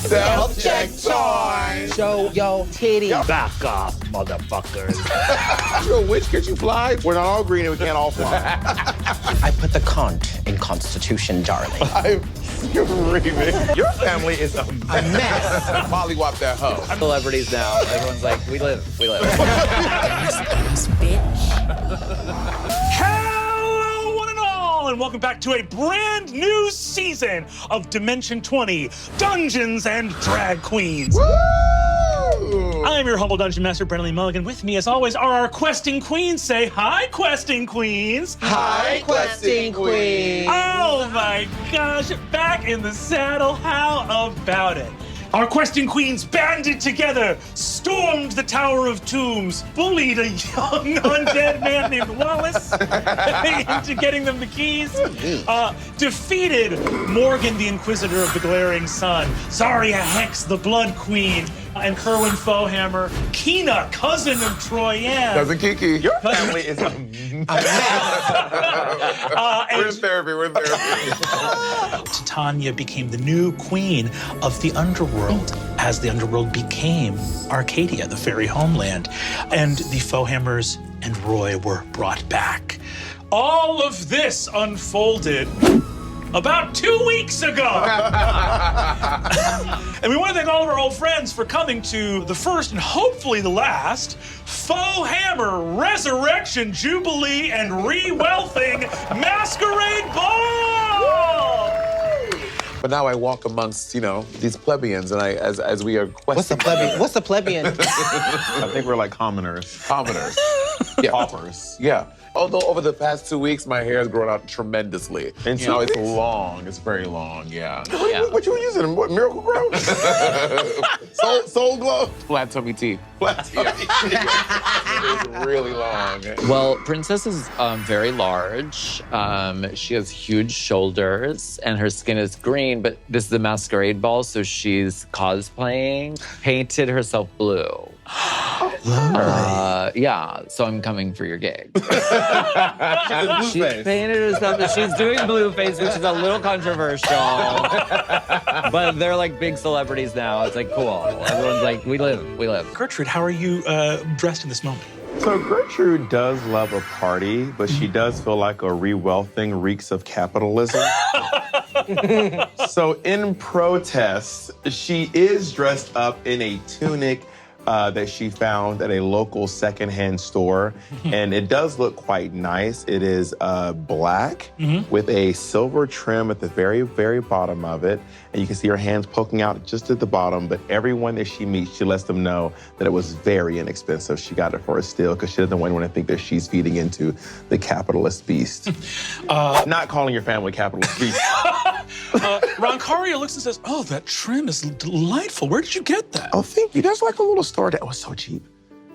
Self-check time. Show yo titty. Back off, motherfuckers. You're a witch, can't you fly? We're not all green and we can't all fly. I put the cunt in Constitution, darling. I'm screaming. Your family is a mess. Mollywop that hoe. Celebrities now. Everyone's like, we live. Hello, one and all, and welcome back to a brand new season of Dimension 20, Dungeons and Drag Queens. Woo! I'm your humble Dungeon Master, Brennan Mulligan. With me, as always, are our questing queens. Say hi, questing queens. Hi, questing queen. Oh my gosh, back in the saddle. How about it? Our questing queens banded together, stormed the Tower of Tombs, bullied a young undead man named Wallace into getting them the keys, defeated Morgan, the Inquisitor of the Glaring Sun, Zarya Hex, the Blood Queen, and Kerwin Foehammer, Kina, cousin of Troyan. Cousin Kiki. Your family is a mess. We're in therapy. Titania became the new queen of the underworld as the underworld became Arcadia, the fairy homeland, and the Foehammers and Roy were brought back. All of this unfolded about 2 weeks ago. And we want to thank all of our old friends for coming to the first and hopefully the last Foehammer Resurrection Jubilee and Re-Wealthing Masquerade Ball! But now I walk amongst, these plebeians, and as we are questing. What's the plebeian? I think we're like commoners. Commoners. Yeah. Paupers. Yeah. Although over the past 2 weeks, my hair has grown out tremendously. And now it's long. It's very long, yeah. What you were using? What, Miracle Grow? Soul Glow? Flat tummy tea. Flat tummy tea. It's really long. Well, Princess is very large. She has huge shoulders, and her skin is green, but this is a masquerade ball, so she's cosplaying, painted herself blue. Yeah, so I'm coming for your gig. She painted herself, she's doing blueface, which is a little controversial. But they're like big celebrities now. It's like cool. Everyone's like, we live. Gertrude, how are you dressed in this moment? So Gertrude does love a party, but she does feel like a re-wealthing reeks of capitalism. So in protest, she is dressed up in a tunic that she found at a local secondhand store. And it does look quite nice. It is black with a silver trim at the very, very bottom of it. And you can see her hands poking out just at the bottom. But everyone that she meets, she lets them know that it was very inexpensive. She got it for a steal because she doesn't want anyone to think that she's feeding into the capitalist beast. Not calling your family capitalist beast. Roncaria looks and says, oh, that trim is delightful. Where did you get that? Oh, thank you. That's like a little store that was so cheap.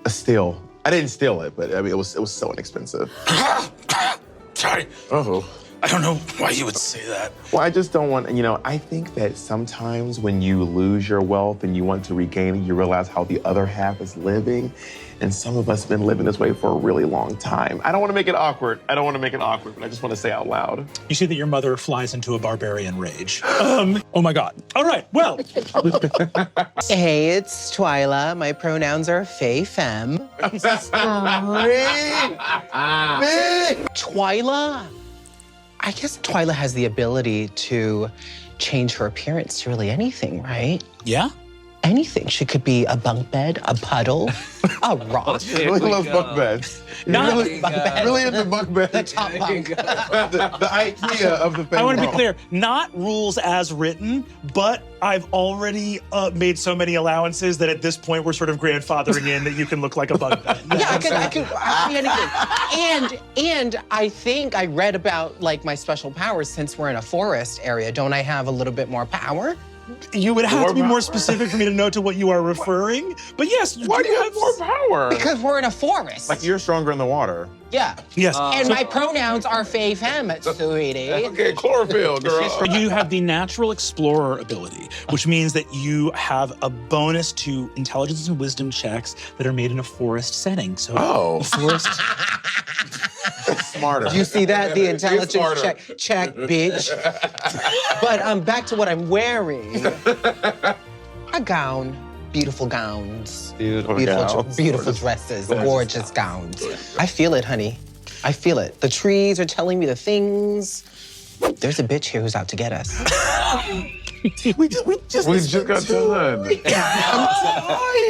A steal. I didn't steal it, but I mean, it was so inexpensive. Sorry. Oh. I don't know why you would say that. Well, I just don't want, I think that sometimes when you lose your wealth and you want to regain it, you realize how the other half is living. And some of us have been living this way for a really long time. I don't want to make it awkward. But I just want to say out loud. You see that your mother flies into a barbarian rage. Oh my God. All right, well. Hey, it's Twyla. My pronouns are Fae Femme. Twyla? I guess Twyla has the ability to change her appearance to really anything, right? Yeah? Anything. She could be a bunk bed, a puddle, a rock. I really love bunk beds. Not Really into bunk beds. The top bunk. the IKEA of the thing. I want to be clear, not rules as written, but I've already made so many allowances that at this point we're sort of grandfathering in that you can look like a bunk bed. Yeah, I could be anything. And I think I read about like my special powers since we're in a forest area. Don't I have a little bit more power? You would have to be more specific for me to know to what you are referring. But yes, Why do you have more power? Because we're in a forest. Like you're stronger in the water. Yeah. Yes. And my pronouns are Fae Femme, sweetie. Okay, chlorophyll, girl. You have the natural explorer ability, which means that you have a bonus to intelligence and wisdom checks that are made in a forest setting. So the forest. Smarter. You see that? The intelligence smarter. check, bitch. But back to what I'm wearing. gown, beautiful gowns. Beautiful Beautiful dresses, gorgeous gowns. I feel it, honey. I feel it. The trees are telling me the things. There's a bitch here who's out to get us. We just got done. I'm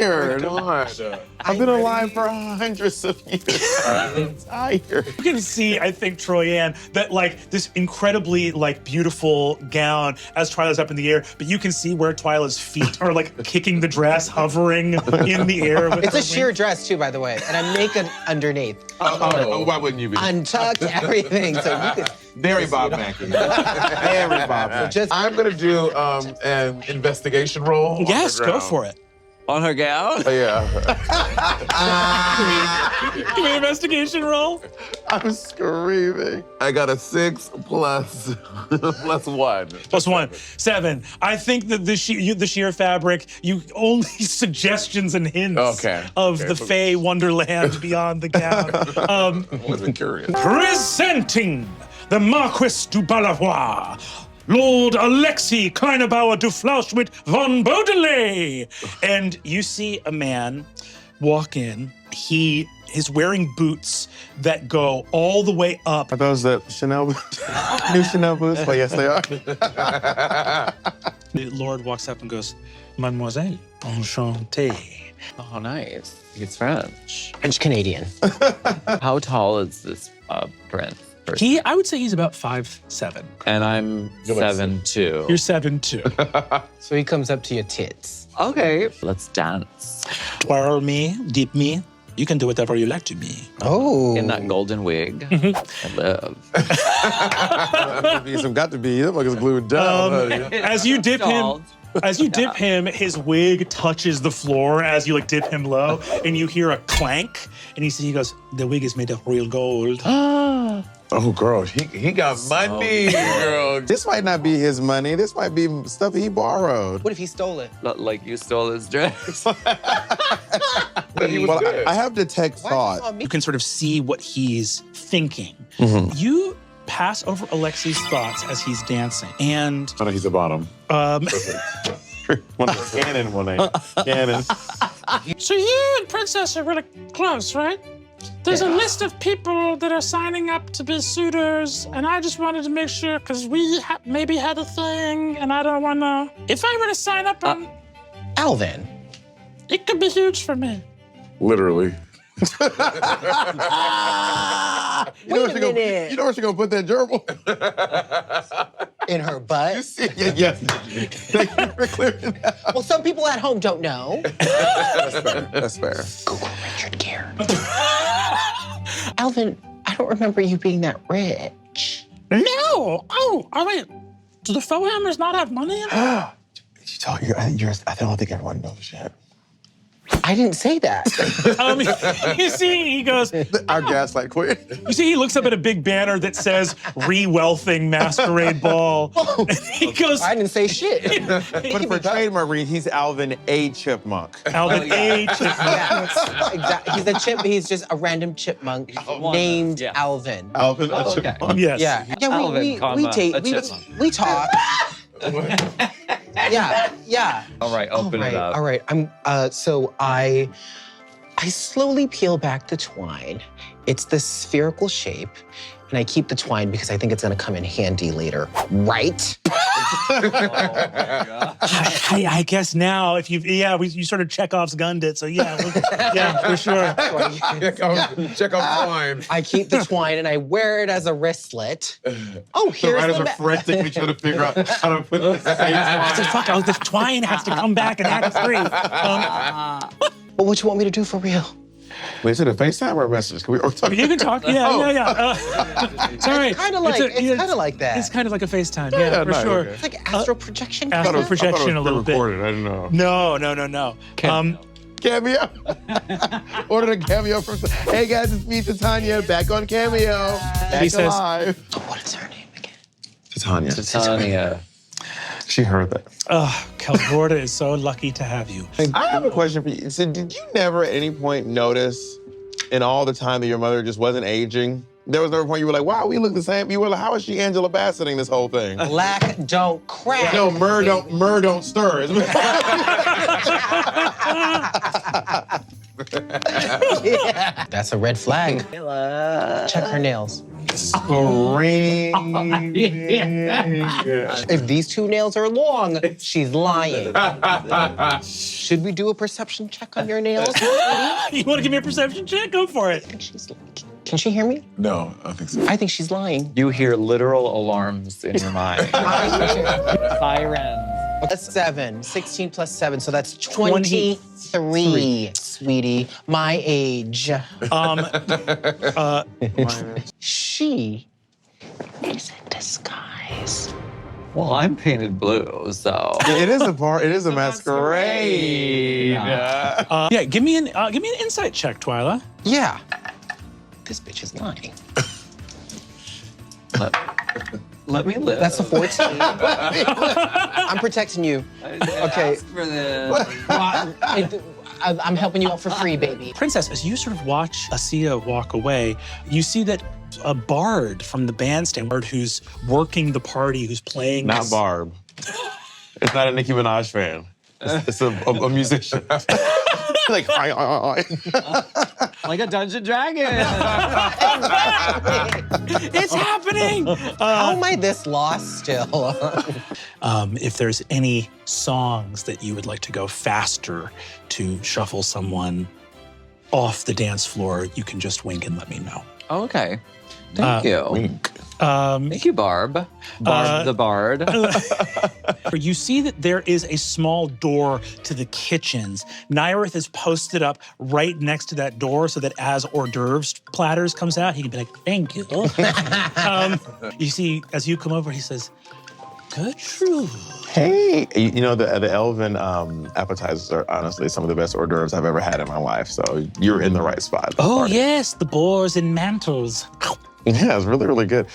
tired. I've been alive for hundreds of years. I'm tired. You can see, I think, Troy-Ann, that like this incredibly like beautiful gown as Twyla's up in the air, but you can see where Twyla's feet are like kicking the dress, hovering in the air. With It's a sheer dress too, by the way, and I'm naked underneath. Why wouldn't you be? Untucked, everything. So you could. Very Bob Mackie. Very Bob Mackie. I'm gonna do an investigation roll. Yes, go for it. On her gown? Yeah. Give me an investigation roll. I'm screaming. I got a 6 plus 1. Plus 1, 7. I think that the sheer fabric, you only suggestions and hints of the Fey Wonderland beyond the gown. I wasn't curious. Presenting the Marquis du Balavois, Lord Alexei Kleinebauer du Flauschmidt von Beaudelet. And you see a man walk in. He is wearing boots that go all the way up. Are those the Chanel boots? New Chanel boots? Well, yes, they are. The Lord walks up and goes, Mademoiselle, enchanté. Oh, nice. He's French. French Canadian. How tall is this prince? I would say he's about 5'7". And I'm 7'2". You're 7'2". So he comes up to your tits. Okay, let's dance. Twirl me, dip me. You can do whatever you like to me. Oh. In that golden wig, I live. Got to be. That mug is glued down. As you dip him, his wig touches the floor as you like dip him low, and you hear a clank, and he goes, the wig is made of real gold. Oh, girl, he got money, girl. This might not be his money. This might be stuff he borrowed. What if he stole it? Not like you stole his dress. But he was good. I have detect thought. You can sort of see what he's thinking. You pass over Alexei's thoughts as he's dancing, and Oh, no, he's a bottom. One cannon, one ain't. Cannon. So you and Princess are really close, right? There's a list of people that are signing up to be suitors, and I just wanted to make sure, because we maybe had a thing, and I don't want to... If I were to sign up on... Alvin. It could be huge for me. Literally. Wait a minute. You know where she gonna put that gerbil? In her butt? Yes. Thank you for clearing that up. Well, some people at home don't know. That's fair. Google Richard Gere. Alvin, I don't remember you being that rich. No! Oh, wait. Do the Fohammers not have money in it? She told you, I don't think everyone knows yet. I didn't say that. you see, he goes, Our gaslight queen. you see, he looks up at a big banner that says Re-Wealthing Masquerade Ball. And he goes, I didn't say shit. But for trademark read, he's Alvin A. Chipmunk. Alvin H. Yeah, exactly. He's a chip. He's just a random chipmunk named Alvin. Alvin A. Okay. Chipmunk. Yes. Yeah. Alvin, we comma, date. a chipmunk. We talk. Yeah. All right, open it up. All right. So I slowly peel back the twine. It's the spherical shape, and I keep the twine because I think it's gonna come in handy later, right? I guess now, if you sort of Chekhov's gunned it, so yeah, for sure. Check out mine. I keep the twine and I wear it as a wristlet. Oh, here's Right as the a frantically trying to figure out how to put this So fuck, the twine has to come back in Act 3. But what you want me to do for real? Wait, is it a FaceTime or a message? Can we talk? You can talk. Yeah. Sorry. It's kind of like that. It's kind of like a FaceTime. Yeah, Yeah, for nice, sure. okay. It's like astral projection. Astral kinda? projection a little bit. Recorded. I didn't know. No. Cameo. Ordered a cameo from. Hey guys, it's me, Titania, back on Cameo. Back He says- alive. What is her name again? Titania. Titania. She heard that. Calgorda is so lucky to have you. I have a question for you. So, did you never at any point notice, in all the time that your mother just wasn't aging, there was never a point you were like, wow, we look the same. You were like, how is she Angela Bassetting this whole thing? Black don't crack. No, myrrh don't stir. That's a red flag. Check her nails. If these two nails are long, she's lying. Should we do a perception check on your nails? You want to give me a perception check? Go for it. Can she hear me? No, I don't think so. I think she's lying. You hear literal alarms in your mind. Sirens. That's 7. 16 plus 7, so that's 23, sweetie. My age. She is in disguise. Well, I'm painted blue, so. It is a bar. It is a masquerade. Yeah, give me an insight check, Twyla. Yeah. This bitch is lying. Let me live. That's a 14. I'm protecting you. Okay. Ask for this. I'm helping you out for free, baby. Princess, as you sort of watch Asiya walk away, you see that a bard from the bandstand, who's working the party, who's playing. Not Barb. It's not a Nicki Minaj fan. It's a musician. Like, Like a Dungeon Dragon. It's happening! How am I this lost still? If there's any songs that you would like to go faster to shuffle someone off the dance floor, you can just wink and let me know. Okay. Thank you. Wink. Thank you, Barb. Barb the Bard. You see that there is a small door to the kitchens. Nyrith is posted up right next to that door so that as hors d'oeuvres platters comes out, he can be like, thank you. You see, as you come over, he says, Gertrude. Hey. You know, the elven appetizers are honestly some of the best hors d'oeuvres I've ever had in my life. So you're in the right spot. Oh, yes, the boars and mantles. Yeah, it's really, really good.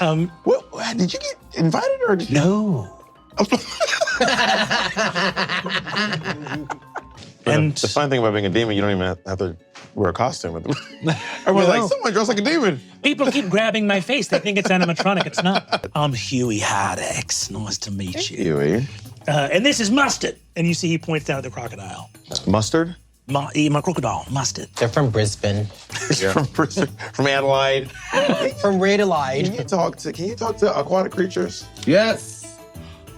What, did you get invited or did you? No. And the fun thing about being a demon, you don't even have to wear a costume. Everyone's like, someone dressed like a demon. people keep grabbing my face. They think it's animatronic. It's not. I'm Huey Haddox. Nice to meet you. Huey. And this is Mustard. And you see he points down at the crocodile. Mustard? My crocodile, Mustard. They're from Brisbane. Yeah. From Adelaide. From Adelaide. Can you talk to aquatic creatures? Yes,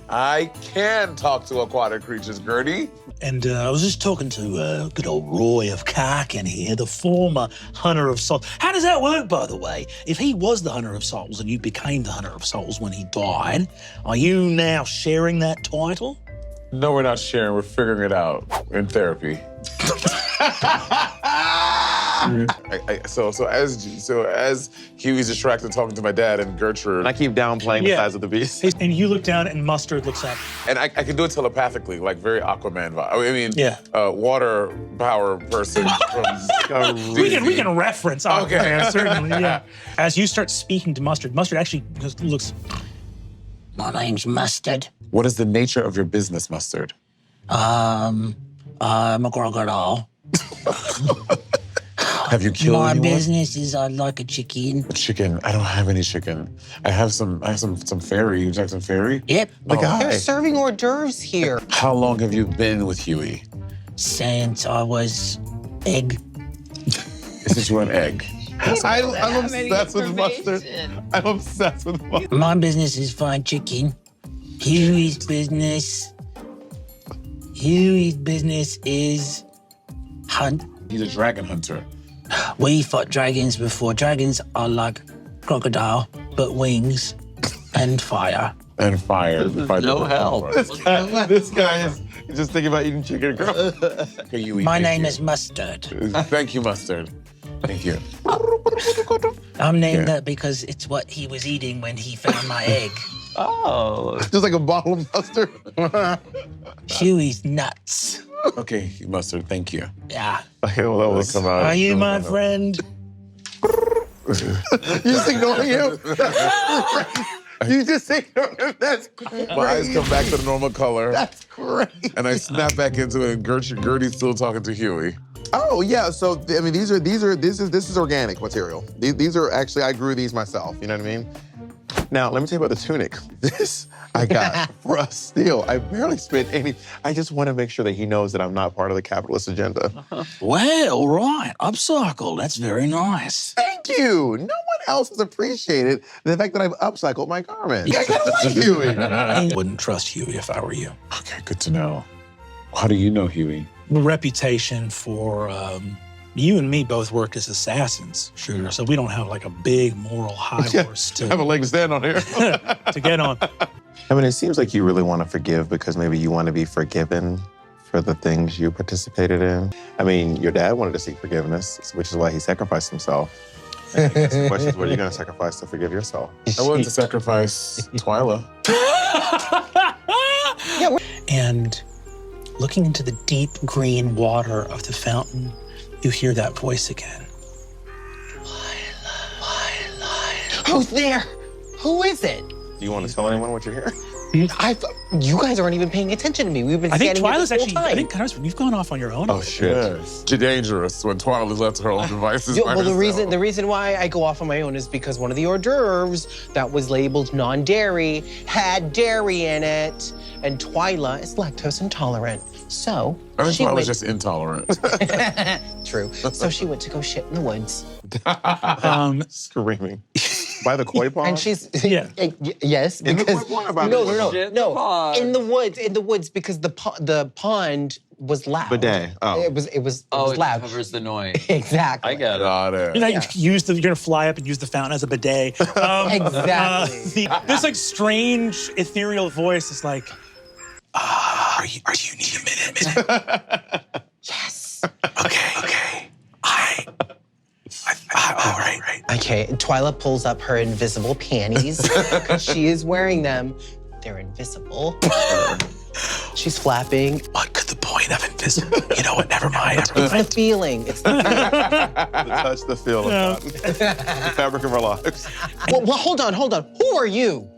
I can talk to aquatic creatures, Gertie. And I was just talking to good old Roy of Karkin here, the former Hunter of Souls. How does that work, by the way? If he was the Hunter of Souls and you became the Hunter of Souls when he died, are you now sharing that title? No, we're not sharing. We're figuring it out in therapy. So as Huey's distracted talking to my dad and Gertrude, And I keep downplaying the size of the beast. And you look down and Mustard looks up. and I can do it telepathically, like very Aquaman vibe. I mean, Yeah. Water power person from. We can reference Aquaman, Okay. certainly, yeah. As you start speaking to Mustard, Mustard actually looks, My name's Mustard. What is the nature of your business, Mustard? I'm a crocodile. Have you killed My anyone? business is I like a chicken. Chicken. I don't have any chicken. I have some fairy. Would you like some fairy? Yep. Like They're serving hors d'oeuvres here. How long have you been with Huey? Since I was egg. Since you were an egg. I'm obsessed with mustard. I'm obsessed with mustard. My business is fine chicken. Huey's business is hunt. He's a dragon hunter. We fought dragons before. Dragons are like crocodile, but wings and fire. And fire. No help. This guy is just thinking about eating chicken, girl. Okay, Huey, My thank name you. is Mustard. Thank you, Mustard. Thank you. I'm named that because it's what he was eating when he found my egg. Oh. Just like a bottle of mustard. Huey's nuts. Okay, Mustard, thank you. Yeah. Okay, well, that will come out. Are you my friend? You just ignoring him? You just ignore him? That's great. My eyes come back to the normal color. That's great. And I snap back into it, and Gertie's still talking to Huey. Oh yeah, so I mean, this is organic material. These are actually, I grew these myself. You know what I mean? Now, let me tell you about the tunic. This I got for a steal. I barely spent any. I just want to make sure that he knows that I'm not part of the capitalist agenda. Well, right. Upcycle. That's very nice. Thank you. No one else has appreciated the fact that I've upcycled my garment. I kind of like Huey. I wouldn't trust Huey if I were you. Okay, good to know. How do you know Huey? Reputation for you and me both worked as assassins, Sugar, so we don't have like a big moral high horse to have a leg to stand on here. to get on. I mean, it seems like you really want to forgive because maybe you want to be forgiven for the things you participated in. I mean, your dad wanted to seek forgiveness, which is why he sacrificed himself. I guess the question is, what are you going to sacrifice to forgive yourself? I wanted to sacrifice Twyla. And looking into the deep green water of the fountain, you hear that voice again. Who's there? Who is it? Do you want to tell anyone what you're hearing? You guys aren't even paying attention to me. We've been I think standing here Twyla's this whole actually, time. I think, Connors, you've gone off on your own. Oh, shit. Yes. You're dangerous when Twyla's left to her own devices. Yeah, by well, the herself. reason why I go off on my own is because one of the hors d'oeuvres that was labeled non-dairy had dairy in it, and Twyla is lactose intolerant. So I think she Twyla's went. just intolerant. True. So she went to go shit in the woods, Screaming. By the koi pond? and she's Yeah. yes, In the because koi pond or by no, the no, woods? no, Shit in the pond. in the woods because the pond was loud. Bidet. Oh. It was Oh, it loud. covers the noise. Exactly. I get it. Got it. You're gonna fly up and use the fountain as a bidet. Exactly. This like strange ethereal voice is like, are you need a minute? Yes. Okay. All right. Okay, Twyla pulls up her invisible panties because she is wearing them. They're invisible. She's flapping. What could the point of invisible? You know what? Never mind. It's the feeling. It's the feeling. The touch, the feel, the fabric of our lives. well, hold on. Who are you?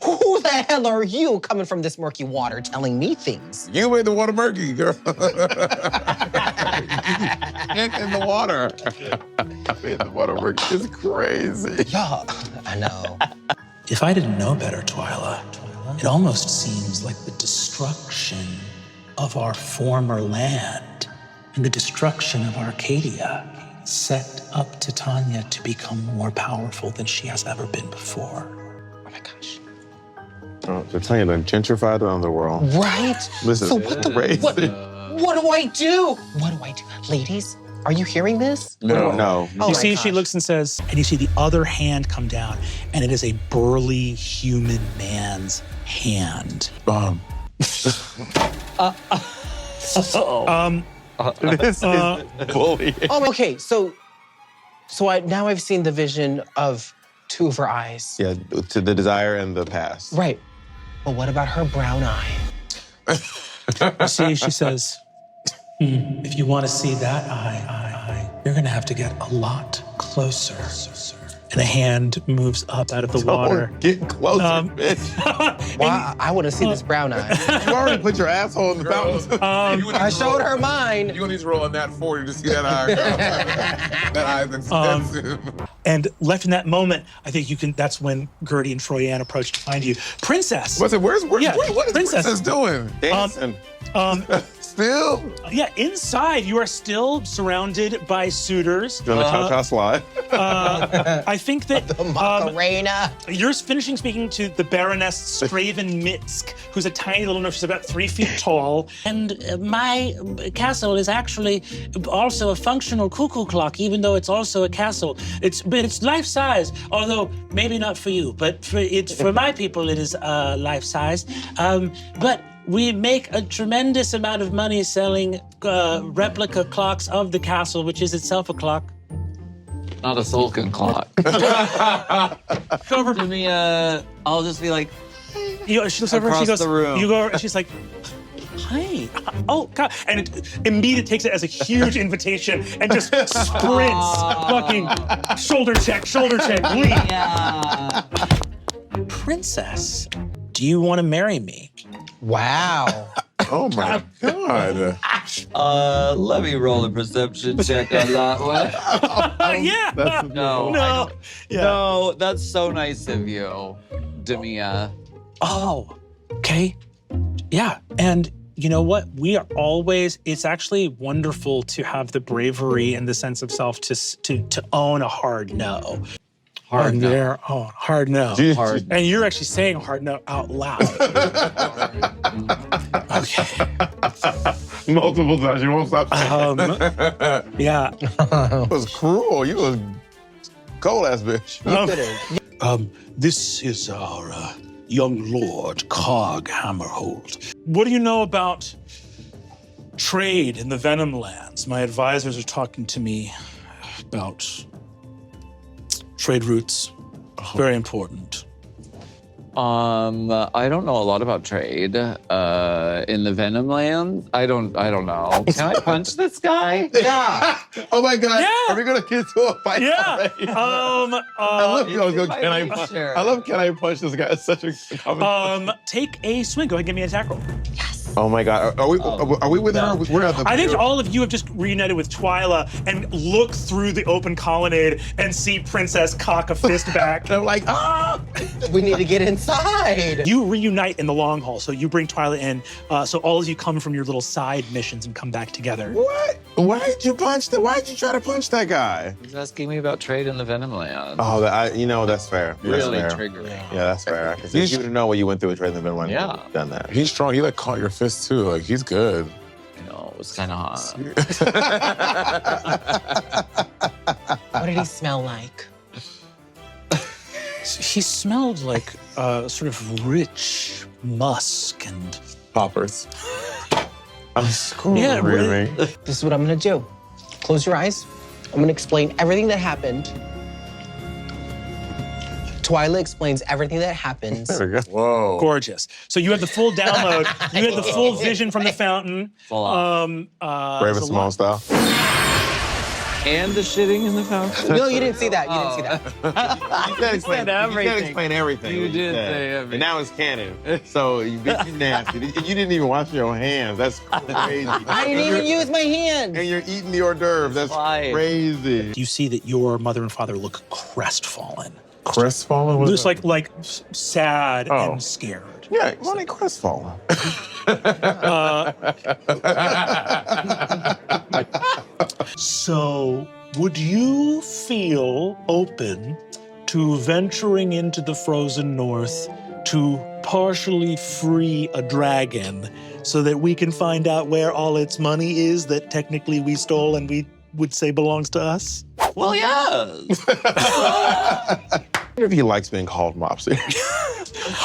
Who the hell are you coming from this murky water telling me things? You made the water murky, girl. In the water. The water murky is crazy. Yeah, I know. If I didn't know better, Twyla, it almost seems like the destruction of our former land and the destruction of Arcadia set up Titania to become more powerful than she has ever been before. Oh my gosh. Oh, they're telling you to gentrify the underworld. Right? This is So what the crazy. what do I do? What do I do? Ladies, are you hearing this? No. Oh You my see, she gosh. looks and says, and you see the other hand come down, and it is a burly human man's hand. This is bullying. Oh, okay. So now I've seen the vision of two of her eyes. Yeah, to the desire and the past. Right. But what about her brown eye? You see, she says, if you want to see that eye, you're going to have to get a lot closer. And a hand moves up out of the water. Get closer, bitch. Well, I want to see this brown eye. You already put your asshole in the fountain. I showed her mine. You're gonna need to roll on that 40 to see that eye, girl. That eye's expensive. And left in that moment, I think that's when Gertie and Troyanne approach to find you. Princess! What's it? What is Princess. Princess doing? Dancing. Still? Yeah, inside you are still surrounded by suitors. Doing the cha-cha slide. I think that Macarena. you're finishing speaking to the Baroness Straven Mitsk, who's a tiny little gnome. She's about 3 feet tall. And my castle is actually also a functional cuckoo clock, even though it's also a castle. But it's life-size, although maybe not for you. But for my people, it is life-size. But we make a tremendous amount of money selling replica clocks of the castle, which is itself a clock. Not a Solkin clock. Go over Give me a. I'll just be like, she looks over and she Across goes, the room. You go over and she's like, hi. Oh, God. And it immediately takes it as a huge invitation and just sprints. Fucking shoulder check, leap. yeah. Princess, do you want to marry me? Wow. Oh my God. Let me roll a perception check on that one. Yeah. No. No. Yeah. No, that's so nice of you, Demia. Oh, okay. Yeah. And you know what? We are always, it's actually wonderful to have the bravery and the sense of self to own a hard no. Hard no. There. Oh, hard no. Hard. And you're actually saying hard no out loud. Okay. Multiple times. You won't stop saying Yeah. It was cruel. You was cold-ass bitch. This is our young lord, Cog Hammerhold. What do you know about trade in the Venom lands? My advisors are talking to me about trade routes. Very important. I don't know a lot about trade in the Venom land. I don't know. Can I punch this guy? Yeah. Oh my God. Yeah. Are we gonna get to a fight? Yeah. I love can I punch this guy? It's such a common. Take a swing. Go ahead, give me an attack roll. Oh my God. Are we with her? We're at the. I think all of you have just reunited with Twyla and look through the open colonnade and see Princess cock a fist back. And I'm like, ah! We need to get inside. You reunite in the long haul, so you bring Twyla in. So all of you come from your little side missions and come back together. What? Why did you try to punch that guy? He's asking me about trade in the Venom land. Oh, that's fair. Really That's fair. triggering. Yeah, that's fair. Because you would know what you went through with Trade in the Venom. Yeah. Done that. He's strong. He like caught your fist too. Like he's good. You know, it was kind of hot. What did he smell like? He smelled like sort of rich musk and Poppers. I'm screwed. Yeah, really. This is what I'm gonna do. Close your eyes. I'm gonna explain everything that happened. Twyla explains everything that happens. There we go. Whoa. gorgeous. So you have the full download. You had the full vision from the fountain. Full on. Raven Simone style. And the shitting in the fountain. No, you didn't see that. You didn't see that. You can't explain everything. You can't explain everything. You what did said. say everything. And now it's canon. So you nasty. And you didn't even wash your hands. That's crazy. I didn't even use my hands. And you're eating the hors d'oeuvre. That's Fine. crazy. You see that your mother and father look crestfallen. Crestfallen? What is Just like sad Oh. and scared. Yeah, why they crestfallen? So, would you feel open to venturing into the frozen north to partially free a dragon so that we can find out where all its money is that technically we stole and we would say belongs to us? Well, yes. If he likes being called Mopsy.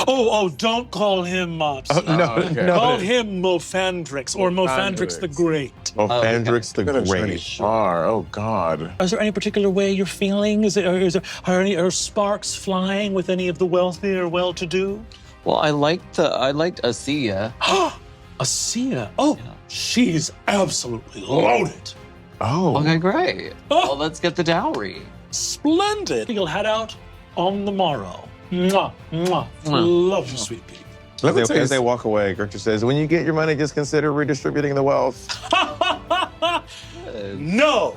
Oh, don't call him Mops. Call him Mofandrix or Mofandrix the Great. Fandrix the Great. Far. Oh God. Is there any particular way you're feeling? Are sparks flying with any of the wealthy or well-to-do? Well, I liked Asiya. Asiya. Oh, she's absolutely loaded. Oh. Okay, great. Well, let's get the dowry. Splendid. You'll head out on the morrow. Mwah, mwah. Love you, sweet pea. As they walk away, Gertrude says, when you get your money, just consider redistributing the wealth. No.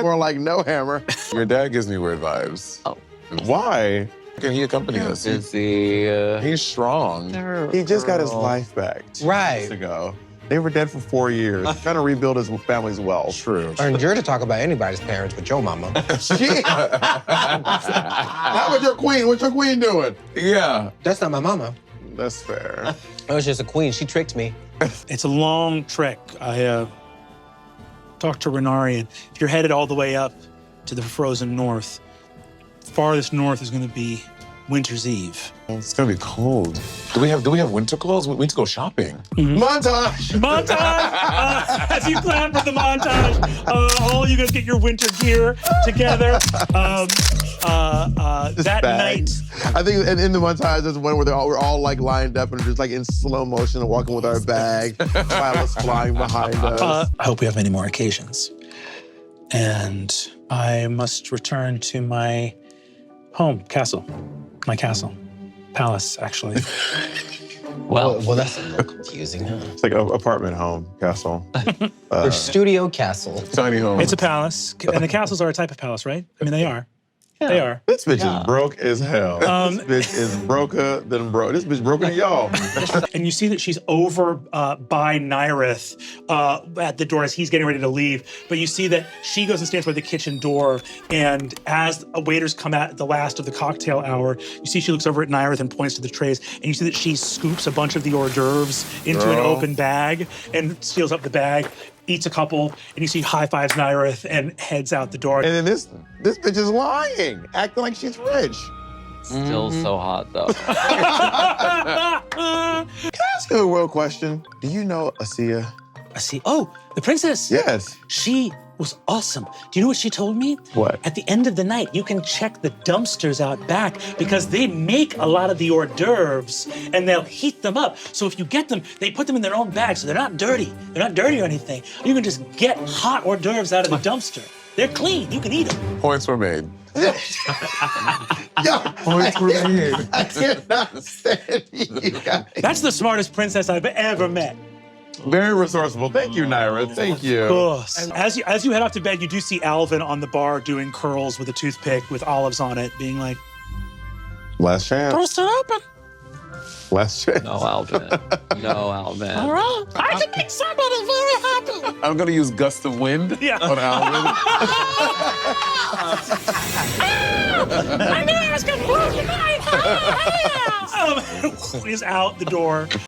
More like no hammer. Your dad gives me weird vibes. Oh. Why? Can he accompany us? Is he? He's strong. He just got his life back 2 Right. years ago. They were dead for 4 years, trying to rebuild his family's wealth. True. Earned you to talk about anybody's parents but your mama. How was your queen? What's your queen doing? Yeah. That's not my mama. That's fair. I was just a queen. She tricked me. It's a long trek. I talked to Renarian. If you're headed all the way up to the frozen north, farthest north is going to be Winter's Eve. It's gonna be cold. Do we have winter clothes? We need to go shopping. Montage! Montage! As you plan for the montage, all you guys get your winter gear together. That night. I think in the montage, there's one where we're all like lined up and just like in slow motion and walking with our bag. Twyla's flying behind us. I hope we have many more occasions. And I must return to my home, castle. My castle. Palace, actually. Well, that's a little confusing, huh? It's like an apartment home, castle. Or studio castle. Tiny home. It's a palace, and the castles are a type of palace, right? I mean, they are. They are. This bitch is broke as hell. This bitch is broker than broke. This bitch broker than y'all. And you see that she's over by Nyrith at the door as he's getting ready to leave. But you see that she goes and stands by the kitchen door. And as waiters come at the last of the cocktail hour, you see she looks over at Nyrith and points to the trays. And you see that she scoops a bunch of the hors d'oeuvres into an open bag and seals up the bag, eats a couple, and you see high-fives Nyrith and heads out the door. And then this bitch is lying, acting like she's rich. Still so hot, though. Can I ask you a real question? Do you know Asiya? Oh, the princess. Yes. She was awesome. Do you know what she told me? What? At the end of the night, you can check the dumpsters out back because they make a lot of the hors d'oeuvres and they'll heat them up. So if you get them, they put them in their own bags, so they're not dirty. They're not dirty or anything. You can just get hot hors d'oeuvres out of the dumpster. They're clean. You can eat them. Points were made. Yo, Points were made. I cannot stand you guys. That's the smartest princess I've ever met. Very resourceful. Thank you, Naira. Thank you. Of course. As you head off to bed, you do see Alvin on the bar doing curls with a toothpick with olives on it, being like, Last chance. Burst it open. Last chance. No, Alvin. No, Alvin. All right. I can make somebody very happy. I'm gonna use gust of wind on Alvin. I knew I was going to blow tonight. is out the door.